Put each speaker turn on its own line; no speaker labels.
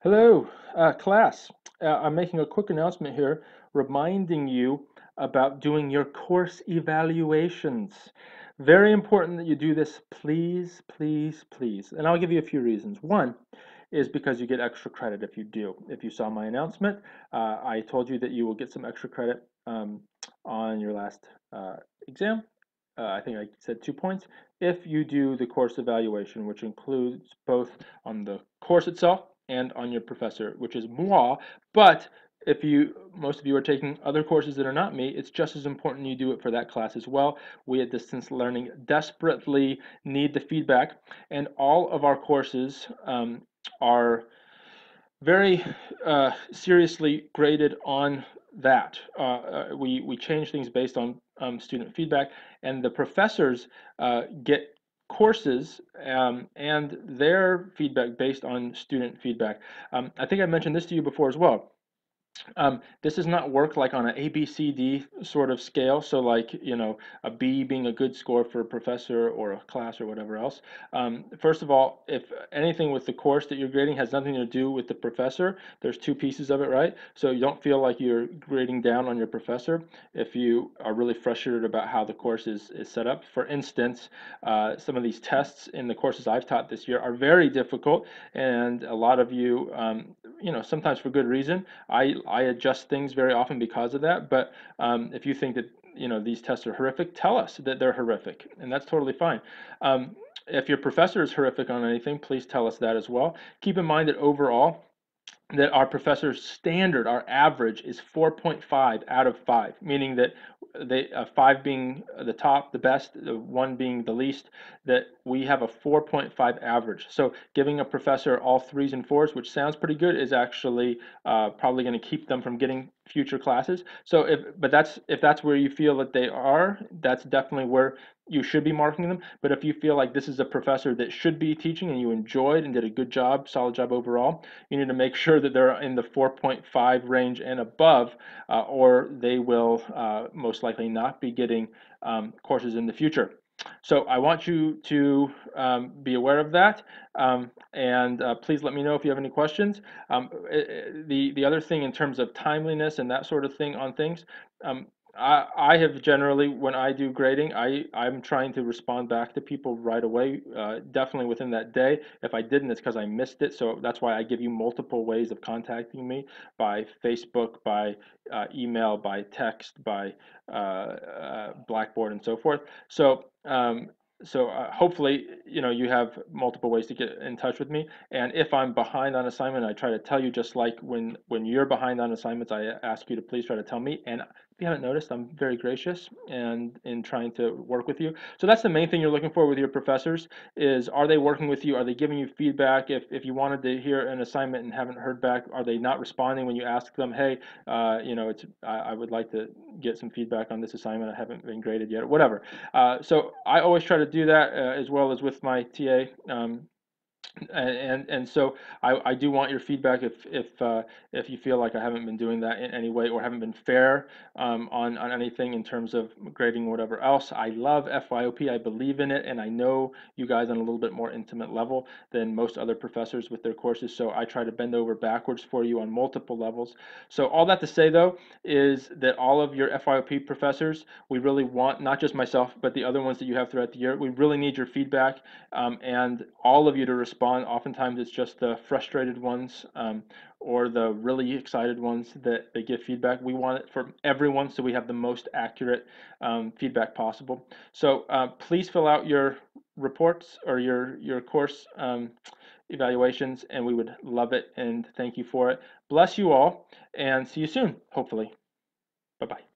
Hello, class. I'm making a quick announcement here reminding you about doing your course evaluations. Very important that you do this, please, please, please. And I'll give you a few reasons. One is because you get extra credit if you do. If you saw my announcement, I told you that you will get some extra credit on your last exam. I think I said 2 points. If you do the course evaluation, which includes both on the course itself and on your professor, which is moi. But if most of you are taking other courses that are not me, it's just as important you do it for that class as well. We at Distance Learning desperately need the feedback, and all of our courses are very seriously graded on that. We change things based on student feedback, and the professors get courses and their feedback based on student feedback. I think I mentioned this to you before as well. This does not work like on an A, B, C, D sort of scale. So like, a B being a good score for a professor or a class or whatever else. First of all, if anything with the course that you're grading has nothing to do with the professor, there's two pieces of it, right? So you don't feel like you're grading down on your professor if you are really frustrated about how the course is set up. For instance, some of these tests in the courses I've taught this year are very difficult, and a lot of you, sometimes for good reason, I adjust things very often because of that. But if you think that these tests are horrific, tell us that they're horrific, and that's totally fine. If your professor is horrific on anything, please tell us that as well. Keep in mind that overall, that our professor's standard, our average, is 4.5 out of 5, meaning that 5 being the top, the best, 1 being the least, that we have a 4.5 average. So giving a professor all 3s and 4s, which sounds pretty good, is actually probably going to keep them from getting future classes. So if that's where you feel that they are, that's definitely where you should be marking them. But if you feel like this is a professor that should be teaching and you enjoyed and did a good job, solid job overall, you need to make sure that they're in the 4.5 range and above, or they will most likely not be getting courses in the future. So I want you to be aware of that, and please let me know if you have any questions. The other thing in terms of timeliness and that sort of thing on things, I have generally, when I do grading, I'm trying to respond back to people right away, definitely within that day. If I didn't, it's because I missed it. So that's why I give you multiple ways of contacting me: by Facebook, by email, by text, by Blackboard, and so forth. So hopefully, you have multiple ways to get in touch with me. And if I'm behind on assignment, I try to tell you, just like when you're behind on assignments, I ask you to please try to tell me. And if you haven't noticed, I'm very gracious and in trying to work with you. So that's the main thing you're looking for with your professors: is, are they working with you? Are they giving you feedback? If you wanted to hear an assignment and haven't heard back, are they not responding when you ask them, hey, I would like to get some feedback on this assignment. I haven't been graded yet, or whatever. So I always try to do that, as well as with my TA. And so I do want your feedback if you feel like I haven't been doing that in any way, or haven't been fair on anything in terms of grading or whatever else. I love FYOP. I believe in it, and I know you guys on a little bit more intimate level than most other professors with their courses. So I try to bend over backwards for you on multiple levels. So all that to say, though, is that all of your FYOP professors, we really want, not just myself, but the other ones that you have throughout the year, we really need your feedback, and all of you to respond. Oftentimes it's just the frustrated ones, or the really excited ones that they give feedback. We want it from everyone, so we have the most accurate feedback possible. So please fill out your reports or your course evaluations, and we would love it, and thank you for it. Bless you all, and see you soon, hopefully. Bye-bye.